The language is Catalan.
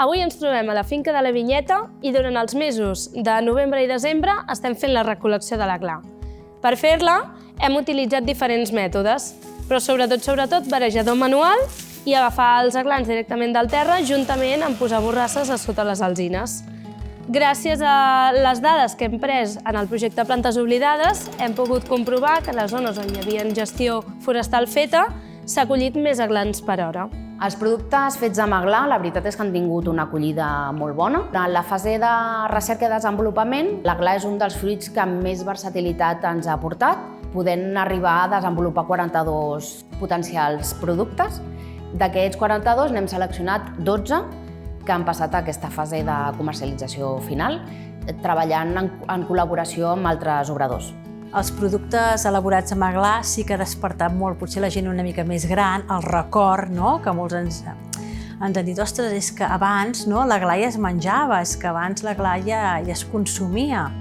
Avui ens trobem a la finca de la Vinyeta i durant els mesos de novembre i desembre estem fent la recol·lecció de la gla. Per fer-la hem utilitzat diferents mètodes, però sobretot barejador manual i agafar els aglans directament del terra juntament amb posar borrasses a sota les alzines. Gràcies a les dades que hem pres en el projecte Plantes Oblidades, hem pogut comprovar que a les zones on hi havia gestió forestal feta s'ha collit més aglans per hora. Els productes fets amb aglà, la veritat és que han tingut una acollida molt bona. En la fase de recerca i desenvolupament, l'aglà és un dels fruits que més versatilitat ens ha aportat, podent arribar a desenvolupar 42 potencials productes. D'aquests 42 n'hem seleccionat 12 que han passat a aquesta fase de comercialització final, treballant en col·laboració amb altres obradors. Els productes elaborats amb aglà sí que ha despertat molt, potser la gent una mica més gran, el record, que molts ens han dit, ostres, és que abans l'aglà ja es menjava, és que abans l'aglà ja es consumia.